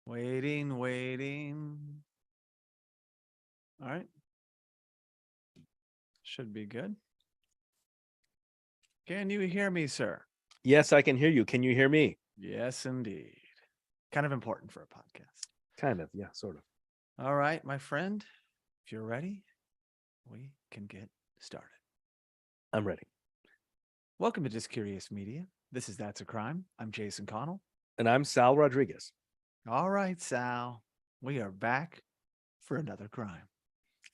Waiting. All right. Should be good. Can you hear me, sir? Yes, I can hear you. Can you hear me? Yes, indeed. Kind of important for a podcast. Kind of. Yeah, sort of. All right, my friend. If you're ready, we can get started. I'm ready. Welcome to Just Curious Media. This is That's a Crime. I'm Jason Connell. And I'm Sal Rodriguez. All right, Sal. We are back for another crime.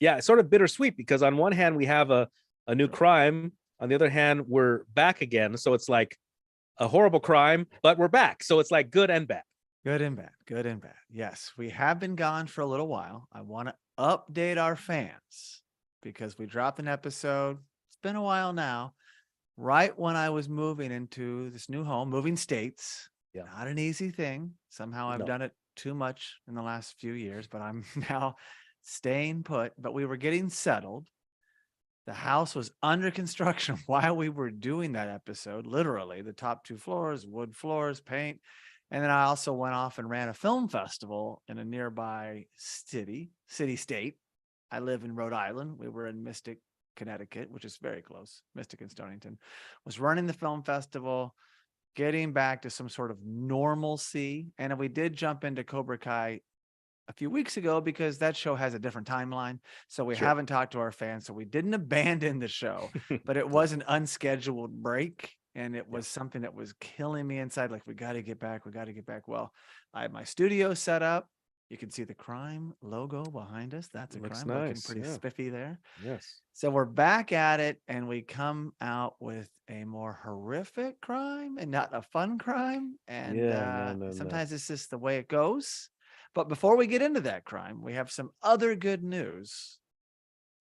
Yeah, it's sort of bittersweet because on one hand, we have a new crime. On the other hand, we're back again. So it's like a horrible crime, but we're back. So it's like good and bad. Good and bad. Good and bad. Yes, we have been gone for a little while. I want to update our fans because we dropped an episode. It's been a while now. Right when I was moving into this new home, moving states. Yeah. Not an easy thing. Somehow I've No. done it too much in the last few years, but I'm now staying put. But we were getting settled. The house was under construction while we were doing that episode. Literally, the top 2 floors, wood floors, paint. And then I also went off and ran a film festival in a nearby city-state. I live in Rhode Island. We were in Mystic, Connecticut, which is very close. Mystic and Stonington. Was running the film festival, getting back to some sort of normalcy. And we did jump into Cobra Kai a few weeks ago because that show has a different timeline. So we Sure. haven't talked to our fans. So we didn't abandon the show, but it was an unscheduled break. And it was something that was killing me inside. Like, we got to get back. We got to get back. Well, I had my studio set up. You can see the crime logo behind us. That's a Looks crime. Looking nice, pretty yeah. spiffy there. Yes. So we're back at it, and we come out with a more horrific crime and not a fun crime. And No. sometimes it's just the way it goes. But before we get into that crime, we have some other good news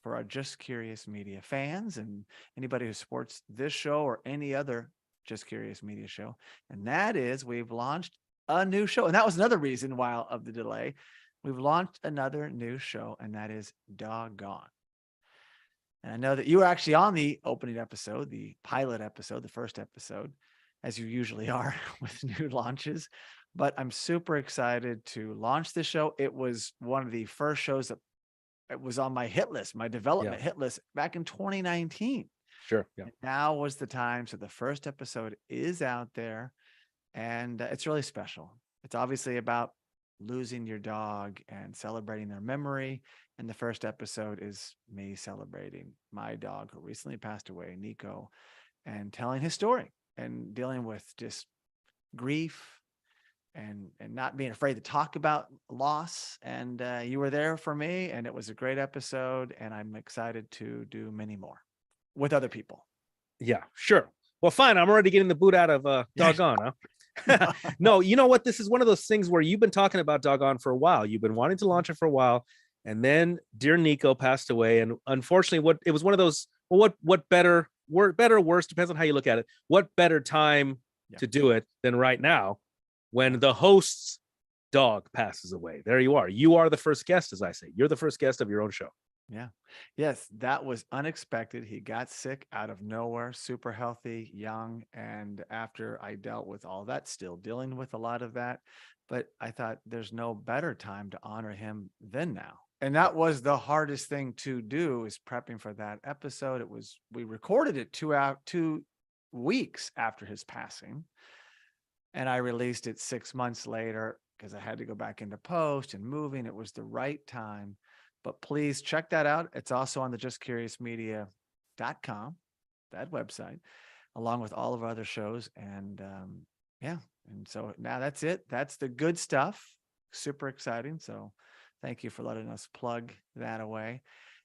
for our Just Curious Media fans and anybody who supports this show or any other Just Curious Media show. And that is, we've launched a new show. And that was another reason why of the delay. We've launched another new show, and that is Doggone. And I know that you were actually on the opening episode, the pilot episode, the first episode, as you usually are with new launches. But I'm super excited to launch this show. It was one of the first shows that it was on my hit list, my development hit list back in 2019. Sure. Yeah. And now was the time. So the first episode is out there, and it's really special. It's obviously about losing your dog and celebrating their memory. And the first episode is me celebrating my dog who recently passed away, Nico, and telling his story and dealing with just grief and not being afraid to talk about loss. And you were there for me, and it was a great episode, and I'm excited to do many more with other people. Yeah, sure. Well, fine. I'm already getting the boot out of Doggone, huh? No, you know what? This is one of those things where you've been talking about Doggone for a while. You've been wanting to launch it for a while. And then dear Nico passed away. And unfortunately, it was one of those, well, what better or worse, depends on how you look at it. What better time to do it than right now when the host's dog passes away? There you are. You are the first guest, as I say. You're the first guest of your own show. Yeah. Yes, that was unexpected. He got sick out of nowhere, super healthy, young. And after I dealt with all that, still dealing with a lot of that. But I thought there's no better time to honor him than now. And that was the hardest thing to do, is prepping for that episode. We recorded it 2 weeks after his passing. And I released it 6 months later because I had to go back into post and moving. It was the right time. But please check that out. It's also on the justcuriousmedia.com, that website, along with all of our other shows. And and so now that's it. That's the good stuff. Super exciting. So thank you for letting us plug that away.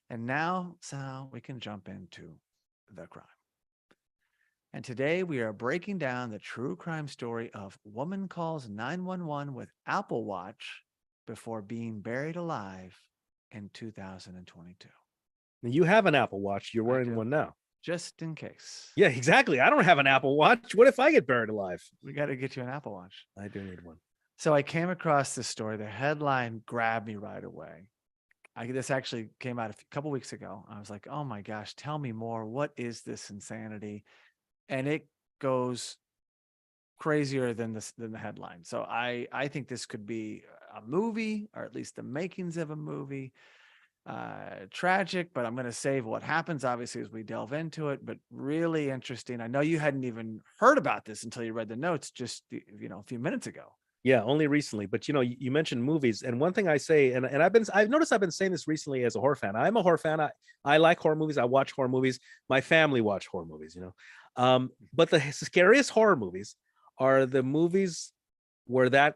And now, Sal, we can jump into the crime. And today we are breaking down the true crime story of woman calls 911 with Apple Watch before being buried alive in 2022. You have an Apple Watch. You're wearing one now. Just in case. Yeah, exactly. I don't have an Apple Watch. What if I get buried alive? We got to get you an Apple Watch. I do need one. So I came across this story. The headline grabbed me right away. This actually came out a couple weeks ago. I was like, oh my gosh, tell me more. What is this insanity? And it goes crazier than the headline. So I think this could be a movie, or at least the makings of a movie. Tragic, but I'm going to save what happens, obviously, as we delve into it, but really interesting. I know you hadn't even heard about this until you read the notes just, a few minutes ago. Yeah, only recently. But you mentioned movies, and one thing I say, and I've noticed I've been saying this recently as a horror fan. I'm a horror fan. I like horror movies. I watch horror movies. My family watch horror movies. But the scariest horror movies are the movies where that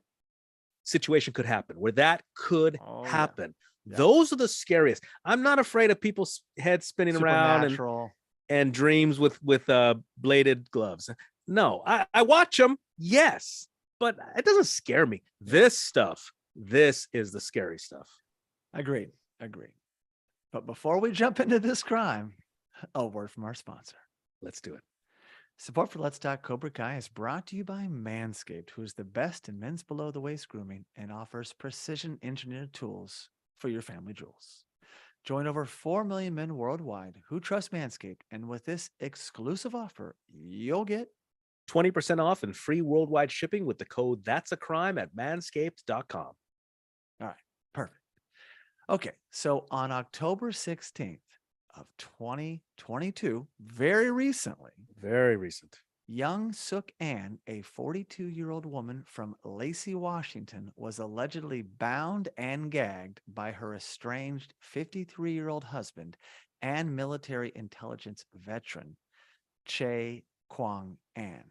situation could happen, where that could happen. Yeah. Those are the scariest. I'm not afraid of people's heads spinning around and dreams with bladed gloves. No, I watch them. Yes. But it doesn't scare me. This is the scary stuff. Agreed. But before we jump into this crime, a word from our sponsor. Let's do it. Support for Let's Talk Cobra Kai is brought to you by Manscaped, who is the best in men's below-the-waist grooming and offers precision-engineered tools for your family jewels. Join over 4 million men worldwide who trust Manscaped, and with this exclusive offer, you'll get 20% off and free worldwide shipping with the code thatsacrime at manscaped.com. All right, perfect. Okay, so on October 16th of 2022, very recent, young Sook An, a 42-year-old woman from Lacey, Washington, was allegedly bound and gagged by her estranged 53-year-old husband and military intelligence veteran, Chae Kyong An.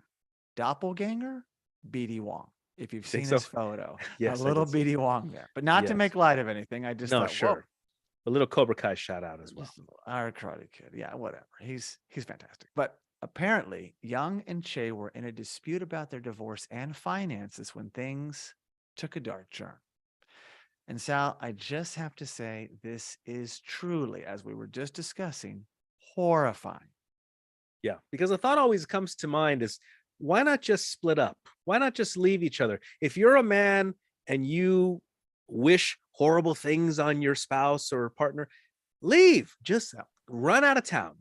Doppelganger, BD Wong. If you've seen his photo, yes, a little BD Wong there, but not to make light of anything. I just thought, sure. A little Cobra Kai shout out as well. Our Karate Kid. Yeah, whatever. He's fantastic. But apparently, Young and Chae were in a dispute about their divorce and finances when things took a dark turn. And Sal, I just have to say, this is truly, as we were just discussing, horrifying. Yeah, because the thought always comes to mind is, why not just split up? Why not just leave each other? If you're a man and you wish horrible things on your spouse or partner, leave. Just run out of town.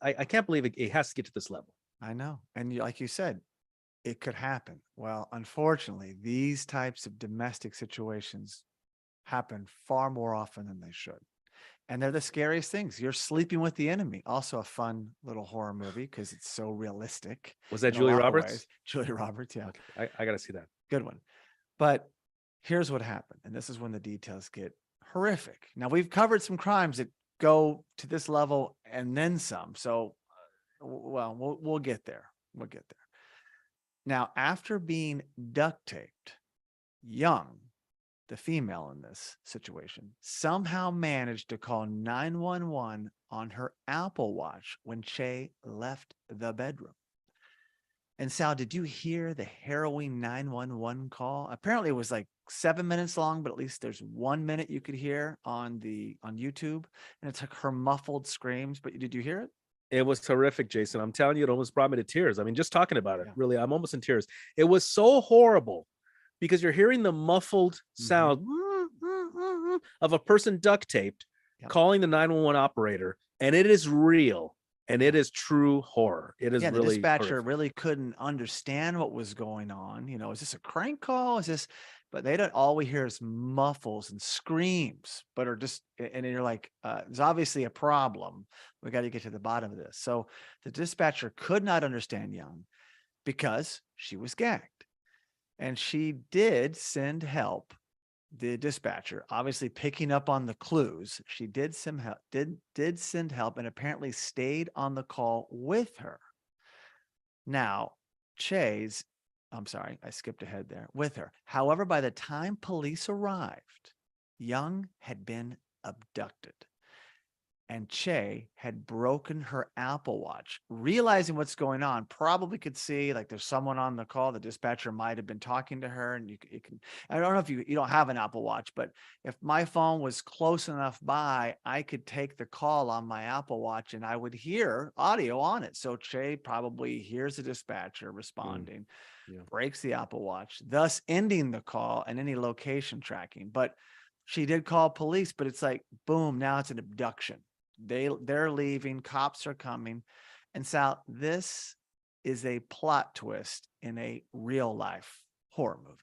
I can't believe it has to get to this level. I know. And like you said, it could happen. Well, unfortunately, these types of domestic situations happen far more often than they should. And they're the scariest things. You're sleeping with the enemy. Also a fun little horror movie because it's so realistic. Was that Julia Roberts? Julia Roberts, yeah. Okay. I got to see that. Good one. But here's what happened. And this is when the details get horrific. Now, we've covered some crimes that go to this level and then some. So, we'll get there. We'll get there. Now, after being duct taped, Young, the female in this situation, somehow managed to call 911 on her Apple Watch when Chae left the bedroom. And Sal, did you hear the harrowing 911 call? Apparently it was like 7 minutes long, but at least there's 1 minute you could hear on YouTube, and it's like her muffled screams. But did you hear it? It was terrific, Jason. I'm telling you, it almost brought me to tears. I mean, just talking about it, really, I'm almost in tears. It was so horrible because you're hearing the muffled sound of a person duct taped calling the 911 operator, and it is real. And it is true horror. It is really. The dispatcher horrific. Really couldn't understand what was going on. Is this a crank call? Is this? But they don't. All we hear is muffles and screams. But are just, and you're like, there's obviously a problem. We got to get to the bottom of this. So the dispatcher could not understand Young because she was gagged, and she did send help. The dispatcher, obviously picking up on the clues, she did send help and apparently stayed on the call with her. Now, I'm sorry, I skipped ahead there, with her. However, by the time police arrived, Young had been abducted. And Chae had broken her Apple Watch. Realizing what's going on, probably could see like there's someone on the call. The dispatcher might have been talking to her, and you can. I don't know if you don't have an Apple Watch, but if my phone was close enough by, I could take the call on my Apple Watch and I would hear audio on it. So Chae probably hears the dispatcher responding, breaks the Apple Watch, thus ending the call and any location tracking. But she did call police, but it's like, boom, now it's an abduction. They're leaving, cops are coming. And Sal, this is a plot twist in a real life horror movie.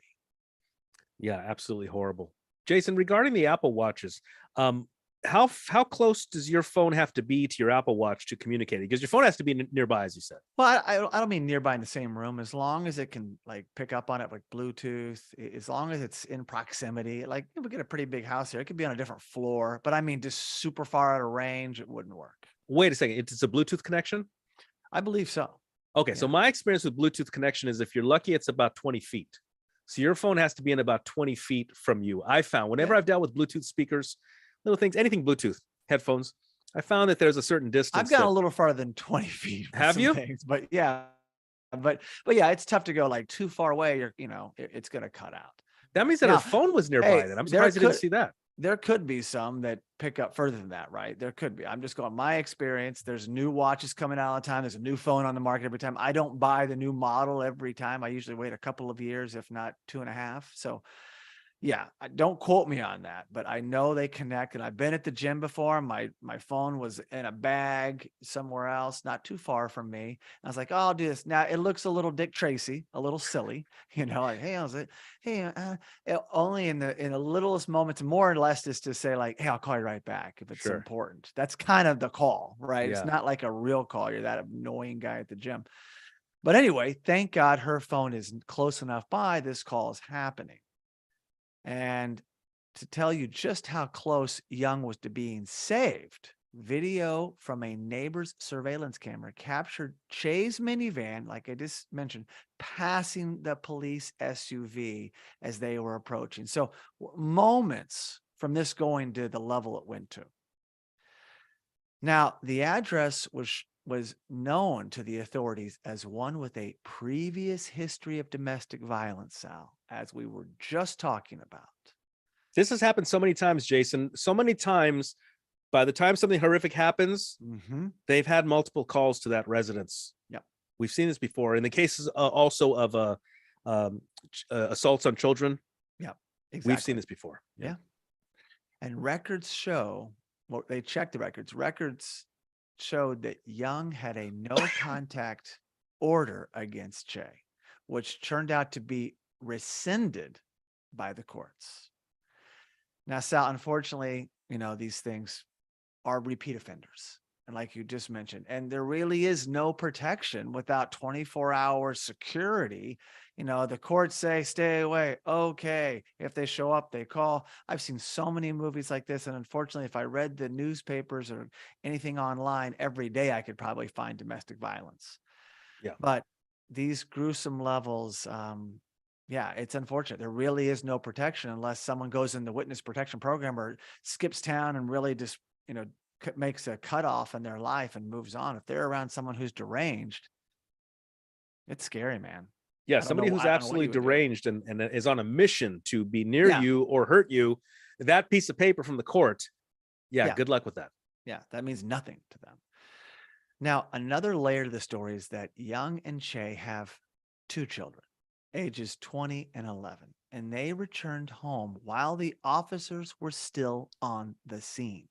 Yeah, absolutely horrible. Jason, regarding the Apple Watches, how close does your phone have to be to your Apple Watch to communicate? Because your phone has to be nearby, as you said. Well, I don't mean nearby in the same room. As long as it can like pick up on it, like Bluetooth, as long as it's in proximity. Like we get a pretty big house here. It could be on a different floor, but I mean, just super far out of range, it wouldn't work. Wait a second, it's a Bluetooth connection? I believe so. Okay, so Yeah. my experience with Bluetooth connection is if you're lucky, it's about 20 feet. So your phone has to be in about 20 feet from you. I found whenever Yeah. I've dealt with Bluetooth speakers, little things, anything Bluetooth, headphones, I found that there's a certain distance. I've gone a little farther than 20 feet. Have you? Things, but yeah, but yeah, it's tough to go like too far away. It's going to cut out. That means that Now, her phone was nearby. hey, Then I'm surprised I didn't see that. There could be some that pick up further than that, right? There could be. I'm just going my experience. There's new watches coming out all the time. There's a new phone on the market every time. I don't buy the new model every time. I usually wait a couple of years, if not 2.5. So yeah, don't quote me on that, but I know they connect. And I've been at the gym before. My phone was in a bag somewhere else, not too far from me. I was like, oh, I'll do this. Now it looks a little Dick Tracy, a little silly, like, hey, I was like, hey, only in the littlest moments, more or less, just to say like, hey, I'll call you right back if it's Sure. important. That's kind of the call, right? Yeah. It's not like a real call. You're that annoying guy at the gym. But anyway, thank God her phone is close enough by. This call is happening. And to tell you just how close Young was to being saved, video from a neighbor's surveillance camera captured Chae's minivan, like I just mentioned, passing the police SUV as they were approaching. So moments from this going to the level it went to. Now, the address was known to the authorities as one with a previous history of domestic violence, Sal, as we were just talking about. This has happened so many times, Jason. So many times, by the time something horrific happens, they've had multiple calls to that residence. Yep. We've seen this before. In the cases also of assaults on children. Yeah, exactly. We've seen this before. Yeah. And records show, well, they checked the records. Records showed that Young had a no contact order against Chae, which turned out to be rescinded by the courts. Now, Sal, unfortunately, these things are repeat offenders. And like you just mentioned, and there really is no protection without 24-hour security. The courts say, stay away. Okay. If they show up, they call. I've seen so many movies like this. And unfortunately, if I read the newspapers or anything online every day, I could probably find domestic violence. Yeah. But these gruesome levels, yeah, it's unfortunate. There really is no protection unless someone goes in the witness protection program or skips town and really just, makes a cutoff in their life and moves on. If they're around someone who's deranged, it's scary, man. Yeah, somebody who's absolutely deranged and is on a mission to be near you or hurt you, that piece of paper from the court, good luck with that. Yeah, that means nothing to them. Now, another layer to the story is that Young and Chae have 2 children, ages 20 and 11, and they returned home while the officers were still on the scene.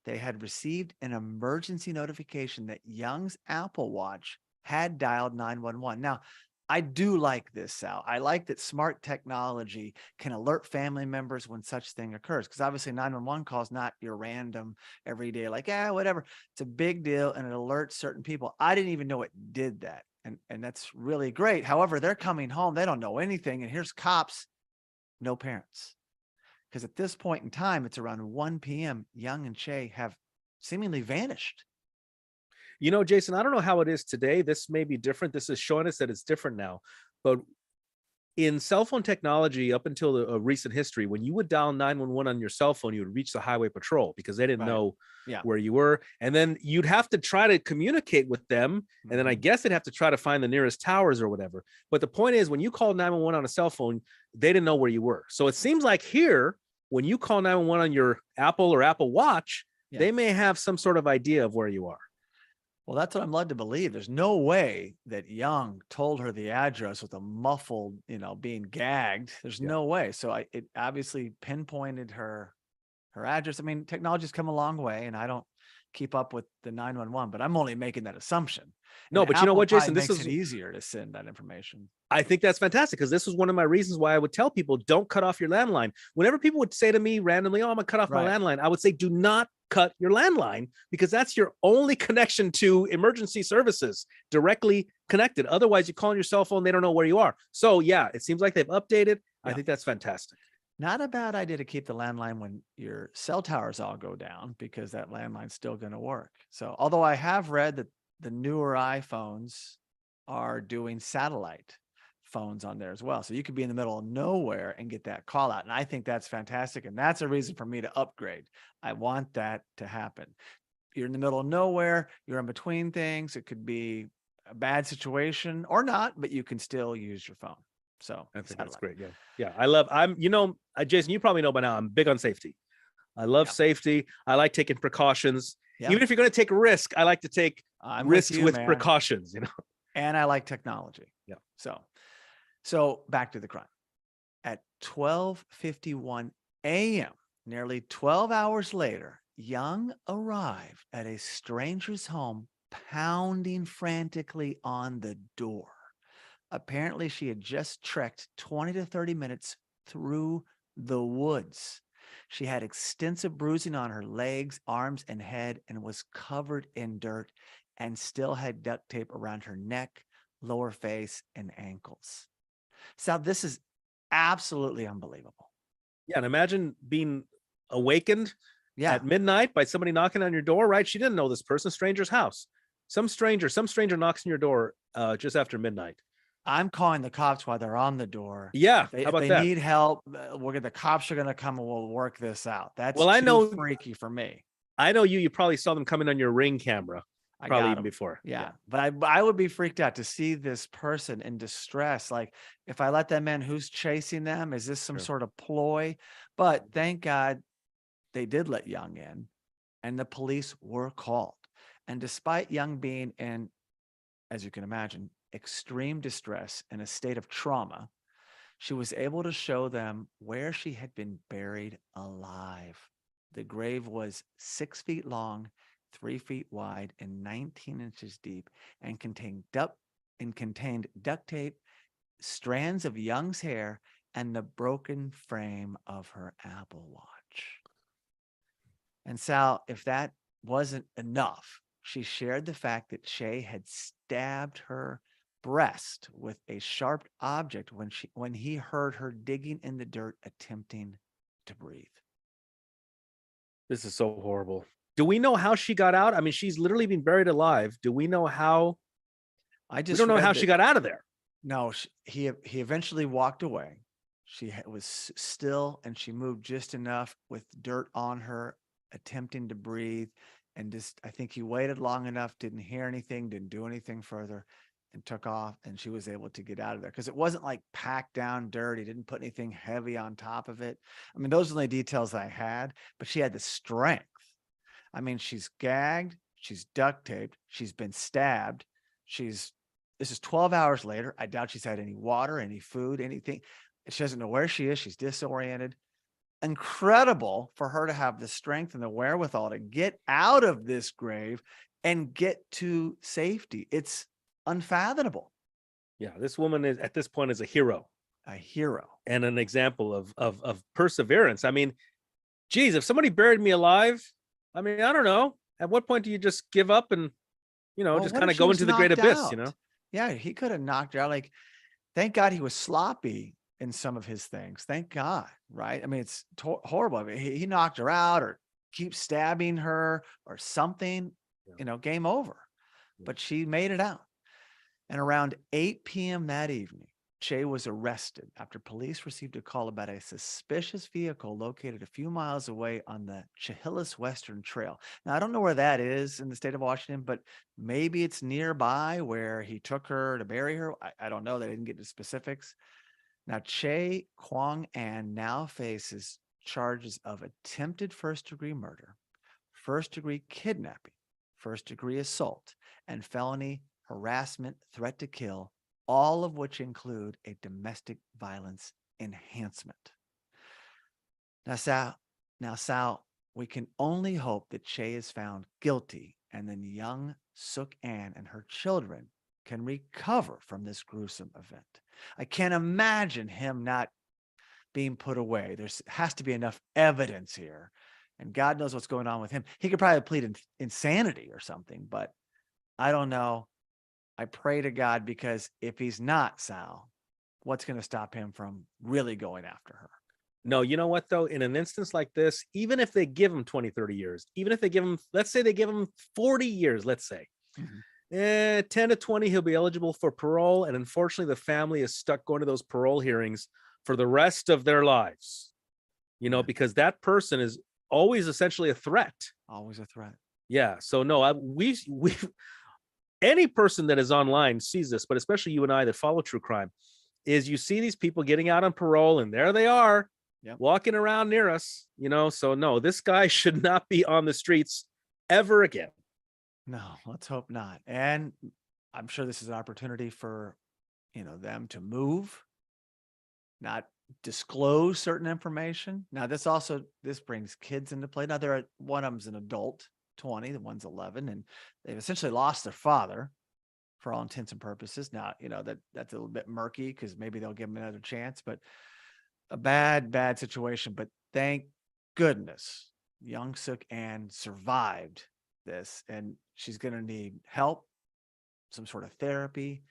They had received an emergency notification that Young's Apple Watch had dialed 911. Now, I do like this, Sal. I like that smart technology can alert family members when such thing occurs, because obviously 911 call is not your random everyday, like, whatever. It's a big deal, and it alerts certain people. I didn't even know it did that, and that's really great. However, they're coming home. They don't know anything, and here's cops, no parents. Because at this point in time, it's around 1 p.m. Young and Chae have seemingly vanished. Jason, I don't know how it is today. This may be different. This is showing us that it's different now. But in cell phone technology, up until a recent history, when you would dial 911 on your cell phone, you would reach the highway patrol because they didn't know where you were. And then you'd have to try to communicate with them. And then I guess they'd have to try to find the nearest towers or whatever. But the point is, when you called 911 on a cell phone, they didn't know where you were. So it seems like here, when you call 911 on your Apple or Apple Watch, they may have some sort of idea of where you are. Well, that's what I'm led to believe. There's no way that Young told her the address with a muffled, being gagged. There's no way. So it obviously pinpointed her address. I mean, technology's come a long way, and I don't keep up with the 911, but I'm only making that assumption. No, And but you know Apple what, probably Jason, this makes is, it easier to send that information. I think that's fantastic, because this was one of my reasons why I would tell people, don't cut off your landline. Whenever people would say to me randomly, oh, I'm gonna cut off my Right. landline, I would say, do not cut your landline, because that's your only connection to emergency services, directly connected. Otherwise, you call on your cell phone, they don't know where you are. So yeah, it seems like they've updated. I Yeah. think that's fantastic. Not a bad idea to keep the landline when your cell towers all go down, because that landline's still going to work. So, although I have read that the newer iPhones are doing satellite phones on there as well. So you could be in the middle of nowhere and get that call out. And I think that's fantastic. And that's a reason for me to upgrade. I want that to happen. You're in the middle of nowhere, you're in between things. It could be a bad situation or not, but you can still use your phone. So I think satellite. that's great. Yeah. Yeah. Jason, you probably know by now, I'm big on safety. I love safety. I like taking precautions. Yeah. Even if you're going to take a risk, I like to take risks with man. precautions, And I like technology. Yeah. So back to the crime. At 12:51 a.m., nearly 12 hours later, Young arrived at a stranger's home, pounding frantically on the door. Apparently, she had just trekked 20 to 30 minutes through the woods. She had extensive bruising on her legs, arms, and head, and was covered in dirt, and still had duct tape around her neck, lower face, and ankles. So this is absolutely unbelievable. Yeah. And imagine being awakened Yeah. at midnight by somebody knocking on your door, right? She didn't know this person, stranger's house. Some stranger knocks on your door just after midnight. I'm calling the cops while they're on the door. Yeah. If How about they that? need help, the cops are going to come and we'll work this out. That's Well, I too know- freaky for me. I know you probably saw them coming on your Ring camera, I probably got even 'em. before. Yeah. But I would be freaked out to see this person in distress. Like, if I let them in, who's chasing them? Is this some Sure. sort of ploy? But thank God they did let Young in, and the police were called. And despite Young being in, as you can imagine, extreme distress and a state of trauma, she was able to show them where she had been buried alive. The grave was 6 feet long, 3 feet wide, and 19 inches deep, and contained duct tape, strands of Young's hair, and the broken frame of her Apple Watch. And Sal, if that wasn't enough, she shared the fact that Chae had stabbed her breast with a sharp object when he heard her digging in the dirt, attempting to breathe. This is so horrible. Do we know how she got out? I mean, she's literally been buried alive. Do we know how? We don't know how she got out of there. No, he eventually walked away. She was still, and she moved just enough with dirt on her, attempting to breathe. And just, I think he waited long enough, didn't hear anything, didn't do anything further, and took off. And she was able to get out of there, because it wasn't like packed down dirt. He didn't put anything heavy on top of it. I mean, those are the only details I had, but she had the strength. I mean, she's gagged, she's duct taped, she's been stabbed. This is 12 hours later. I doubt she's had any water, any food, anything. She doesn't know where she is. She's disoriented. Incredible for her to have the strength and the wherewithal to get out of this grave and get to safety. It's unfathomable. Yeah, this woman is at this point is a hero. A hero. And an example of perseverance. I mean, geez, if somebody buried me alive, I mean, I don't know. At what point do you just give up and, Well, just what kind if of she go was into the great knocked abyss, out? Yeah, he could have knocked her out. Like, thank God he was sloppy in some of his things. Thank God, right? I mean, it's horrible. I mean, he knocked her out, or keeps stabbing her or something, game over. But she made it out. And around 8 p.m. that evening, Chae was arrested after police received a call about a suspicious vehicle located a few miles away on the Chehalis Western Trail. Now, I don't know where that is in the state of Washington, but maybe it's nearby where he took her to bury her. I don't know. They didn't get into specifics. Now, Chae Kyong An now faces charges of attempted first-degree murder, first-degree kidnapping, first-degree assault, and felony harassment, threat to kill, all of which include a domestic violence enhancement. Now, Sal, We can only hope that Chae is found guilty and then young Sook An and her children can recover from this gruesome event. I can't imagine him not being put away. There has to be enough evidence here. And God knows what's going on with him. He could probably plead insanity or something, but I don't know. I pray to God, because if he's not, Sal, what's going to stop him from really going after her? No, you know what, though? In an instance like this, even if they give him 20, 30 years, even if they give him, let's say they give him 40 years, let's say, 10 to 20, he'll be eligible for parole. And unfortunately, the family is stuck going to those parole hearings for the rest of their lives, because that person is always essentially a threat. Always a threat. Yeah. So no, we any person that is online sees this, but especially you and I that follow true crime, is you see these people getting out on parole and there they are. Yep. Walking around near us, so no, this guy should not be on the streets ever again. No, let's hope not. And I'm sure this is an opportunity for, them to move, not disclose certain information. Now, this brings kids into play. Now, one of them's an adult, 20, the one's 11, and they've essentially lost their father for all intents and purposes. Now, that's a little bit murky because maybe they'll give him another chance, but a bad situation. But thank goodness young Sook An survived this, and she's going to need help, some sort of therapy.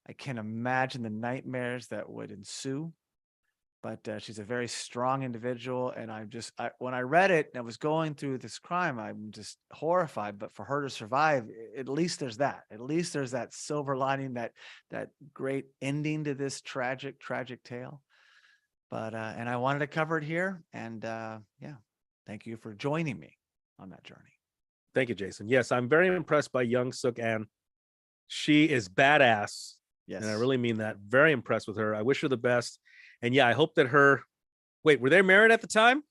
I can't imagine the nightmares that would ensue, but she's a very strong individual. And when I read it and I was going through this crime, I'm just horrified. But for her to survive, at least there's that silver lining, that great ending to this tragic tale. But and I wanted to cover it here, and thank you for joining me on that journey. Thank you, Jason. Yes, I'm very impressed by young Sook An. She is badass. Yes. And I really mean that. Very impressed with her. I wish her the best. And yeah, I hope that wait, were they married at the time?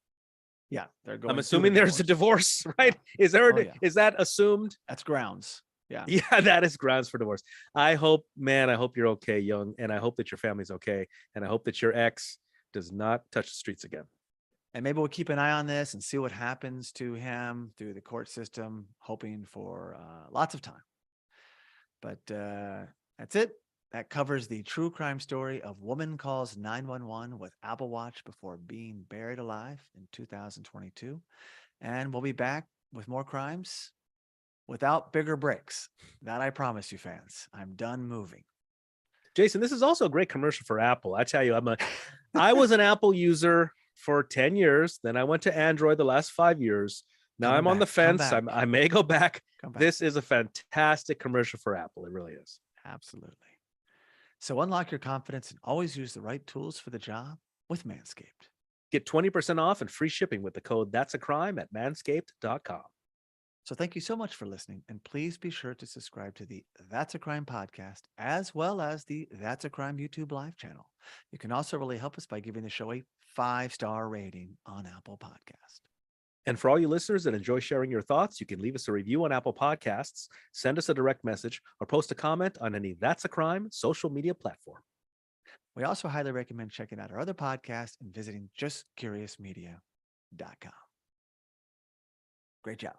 Yeah, they're going. I'm assuming there's a divorce, right? Yeah. Is that assumed? That's grounds. Yeah. Yeah, that is grounds for divorce. I hope you're okay, young, and I hope that your family's okay, and I hope that your ex does not touch the streets again. And maybe we'll keep an eye on this and see what happens to him through the court system, hoping for lots of time. But that's it. That covers the true crime story of woman calls 911 with Apple Watch before being buried alive in 2022. And we'll be back with more crimes without bigger breaks. That I promise you, fans. I'm done moving. Jason, this is also a great commercial for Apple. I tell you, I was an Apple user for 10 years. Then I went to Android the last 5 years. Now I'm on the fence. I may go back. This is a fantastic commercial for Apple. It really is. Absolutely. So unlock your confidence and always use the right tools for the job with Manscaped. Get 20% off and free shipping with the code thatsacrime at manscaped.com. So thank you so much for listening, and please be sure to subscribe to the That's a Crime podcast, as well as the That's a Crime YouTube live channel. You can also really help us by giving the show a 5-star rating on Apple Podcast. And for all you listeners that enjoy sharing your thoughts, you can leave us a review on Apple Podcasts, send us a direct message, or post a comment on any That's a Crime social media platform. We also highly recommend checking out our other podcasts and visiting justcuriousmedia.com. Great job.